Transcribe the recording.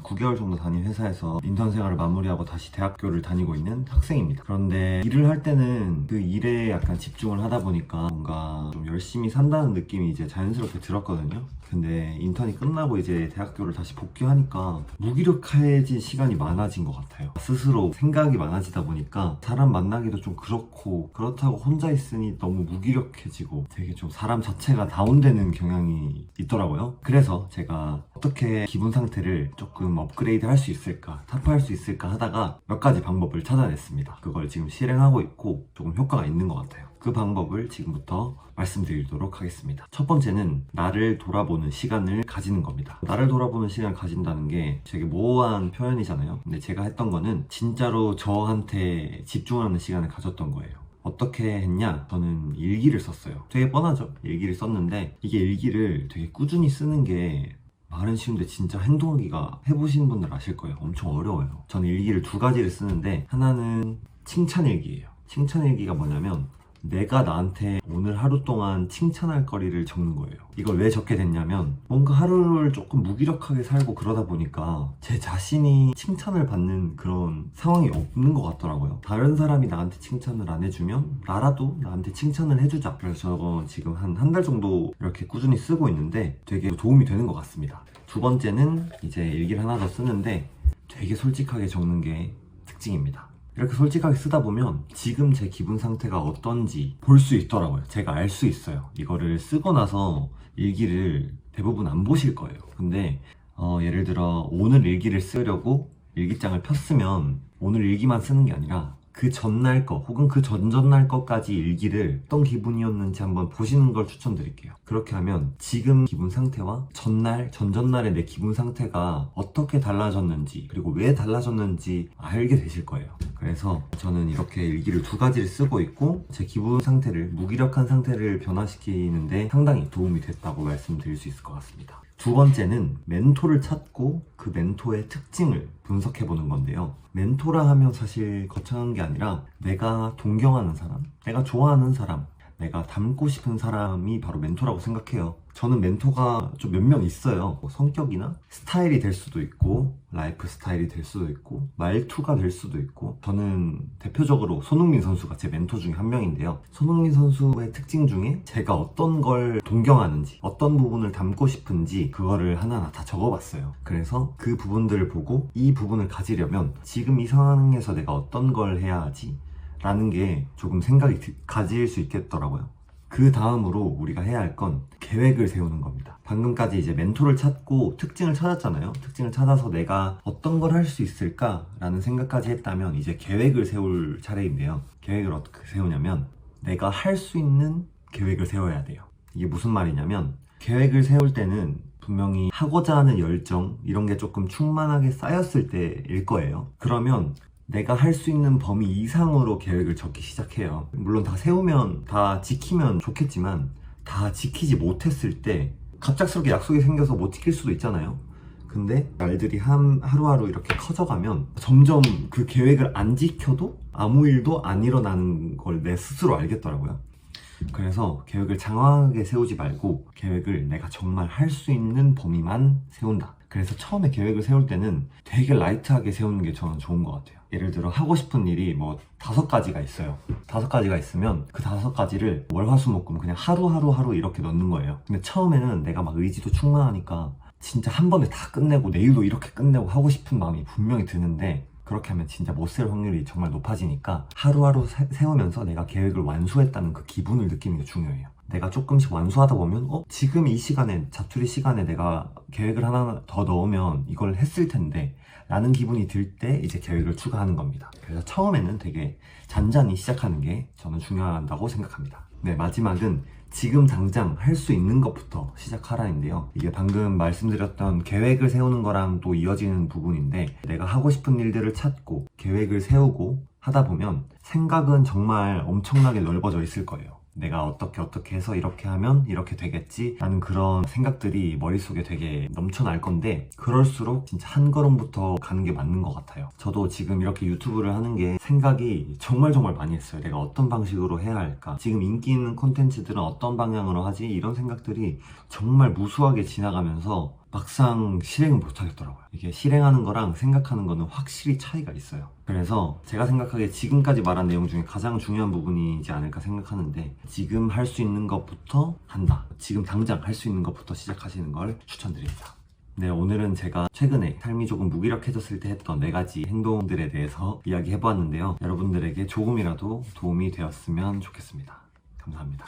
9개월 정도 다닌 회사에서 인턴 생활을 마무리하고 다시 대학교를 다니고 있는 학생입니다. 그런데 일을 할 때는 그 일에 약간 집중을 하다 보니까 뭔가 좀 열심히 산다는 느낌이 이제 자연스럽게 들었거든요. 근데 인턴이 끝나고 이제 대학교를 다시 복귀하니까 무기력해진 시간이 많아진 것 같아요. 스스로 생각이 많아지다 보니까 사람 만나기도 좀 그렇다고 혼자 있으니 너무 무기력해지고 되게 좀 사람 자체가 다운되는 경향이 있더라고요. 그래서 제가 어떻게 기분 상태를 조금 업그레이드 할 수 있을까, 타파할 수 있을까 하다가 몇 가지 방법을 찾아냈습니다. 그걸 지금 실행하고 있고 조금 효과가 있는 것 같아요. 그 방법을 지금부터 말씀드리도록 하겠습니다. 첫 번째는 나를 돌아보는 시간을 가지는 겁니다. 나를 돌아보는 시간을 가진다는 게 되게 모호한 표현이잖아요. 근데 제가 했던 거는 진짜로 저한테 집중하는 시간을 가졌던 거예요. 어떻게 했냐? 저는 일기를 썼어요. 되게 뻔하죠? 일기를 썼는데 이게 일기를 되게 꾸준히 쓰는 게 말은 쉬운데 진짜 행동하기가 해보신 분들 아실 거예요. 엄청 어려워요. 저는 일기를 두 가지를 쓰는데 하나는 칭찬 일기예요. 칭찬 일기가 뭐냐면 내가 나한테 오늘 하루 동안 칭찬할 거리를 적는 거예요. 이걸 왜 적게 됐냐면 뭔가 하루를 조금 무기력하게 살고 그러다 보니까 제 자신이 칭찬을 받는 그런 상황이 없는 것 같더라고요. 다른 사람이 나한테 칭찬을 안 해주면 나라도 나한테 칭찬을 해주자. 그래서 저거 지금 한 달 정도 이렇게 꾸준히 쓰고 있는데 되게 도움이 되는 것 같습니다. 두 번째는 이제 일기를 하나 더 쓰는데 되게 솔직하게 적는 게 특징입니다. 이렇게 솔직하게 쓰다 보면 지금 제 기분 상태가 어떤지 볼 수 있더라고요. 제가 알 수 있어요. 이거를 쓰고 나서 일기를 대부분 안 보실 거예요. 근데 예를 들어 오늘 일기를 쓰려고 일기장을 폈으면 오늘 일기만 쓰는 게 아니라 그 전날 거 혹은 그 전전날 거까지 일기를 어떤 기분이었는지 한번 보시는 걸 추천드릴게요. 그렇게 하면 지금 기분 상태와 전날, 전전날의 내 기분 상태가 어떻게 달라졌는지 그리고 왜 달라졌는지 알게 되실 거예요. 그래서 저는 이렇게 일기를 두 가지를 쓰고 있고 제 기분 상태를, 무기력한 상태를 변화시키는데 상당히 도움이 됐다고 말씀드릴 수 있을 것 같습니다. 두 번째는 멘토를 찾고 그 멘토의 특징을 분석해 보는 건데요. 멘토라 하면 사실 거창한 게 아니라 내가 동경하는 사람, 내가 좋아하는 사람, 내가 닮고 싶은 사람이 바로 멘토라고 생각해요. 저는 멘토가 좀 몇 명 있어요. 성격이나 스타일이 될 수도 있고 라이프 스타일이 될 수도 있고 말투가 될 수도 있고 저는 대표적으로 손흥민 선수가 제 멘토 중에 한 명인데요. 손흥민 선수의 특징 중에 제가 어떤 걸 동경하는지 어떤 부분을 닮고 싶은지 그거를 하나하나 다 적어봤어요. 그래서 그 부분들을 보고 이 부분을 가지려면 지금 이 상황에서 내가 어떤 걸 해야 하지? 라는 게 조금 생각이 가질 수 있겠더라고요. 그 다음으로 우리가 해야 할 건 계획을 세우는 겁니다. 방금까지 이제 멘토를 찾고 특징을 찾았잖아요. 특징을 찾아서 내가 어떤 걸 할 수 있을까? 라는 생각까지 했다면 이제 계획을 세울 차례인데요. 계획을 어떻게 세우냐면 내가 할 수 있는 계획을 세워야 돼요. 이게 무슨 말이냐면 계획을 세울 때는 분명히 하고자 하는 열정 이런 게 조금 충만하게 쌓였을 때일 거예요. 그러면 내가 할 수 있는 범위 이상으로 계획을 적기 시작해요. 물론 다 세우면 다 지키면 좋겠지만 다 지키지 못했을 때 갑작스럽게 약속이 생겨서 못 지킬 수도 있잖아요. 근데 날들이 하루하루 이렇게 커져가면 점점 그 계획을 안 지켜도 아무 일도 안 일어나는 걸 내 스스로 알겠더라고요. 그래서 계획을 장황하게 세우지 말고 계획을 내가 정말 할 수 있는 범위만 세운다. 그래서 처음에 계획을 세울 때는 되게 라이트하게 세우는 게 저는 좋은 것 같아요. 예를 들어 하고 싶은 일이 뭐 5가지가 있어요. 5가지가 있으면 그 5가지를 월, 화, 수, 목, 금 그냥 하루 이렇게 넣는 거예요. 근데 처음에는 내가 막 의지도 충만하니까 진짜 한 번에 다 끝내고 내일도 이렇게 끝내고 하고 싶은 마음이 분명히 드는데 그렇게 하면 진짜 못 쓸 확률이 정말 높아지니까 하루하루 세우면서 내가 계획을 완수했다는 그 기분을 느끼는 게 중요해요. 내가 조금씩 완수하다 보면 지금 이 시간에 자투리 시간에 내가 계획을 하나 더 넣으면 이걸 했을 텐데 라는 기분이 들 때 이제 계획을 추가하는 겁니다. 그래서 처음에는 되게 잔잔히 시작하는 게 저는 중요하다고 생각합니다. 네, 마지막은 지금 당장 할 수 있는 것부터 시작하라인데요. 이게 방금 말씀드렸던 계획을 세우는 거랑 또 이어지는 부분인데 내가 하고 싶은 일들을 찾고 계획을 세우고 하다 보면 생각은 정말 엄청나게 넓어져 있을 거예요. 내가 어떻게 해서 이렇게 하면 이렇게 되겠지 라는 그런 생각들이 머릿속에 되게 넘쳐날 건데 그럴수록 진짜 한 걸음부터 가는 게 맞는 것 같아요. 저도 지금 이렇게 유튜브를 하는 게 생각이 정말 많이 했어요. 내가 어떤 방식으로 해야 할까? 지금 인기 있는 콘텐츠들은 어떤 방향으로 하지? 이런 생각들이 정말 무수하게 지나가면서 막상 실행은 못 하겠더라고요. 이게 실행하는 거랑 생각하는 거는 확실히 차이가 있어요. 그래서 제가 생각하기에 지금까지 말한 내용 중에 가장 중요한 부분이지 않을까 생각하는데, 지금 할 수 있는 것부터 한다. 지금 당장 할 수 있는 것부터 시작하시는 걸 추천드립니다. 네, 오늘은 제가 최근에 삶이 조금 무기력해졌을 때 했던 4가지 행동들에 대해서 이야기해보았는데요. 여러분들에게 조금이라도 도움이 되었으면 좋겠습니다. 감사합니다.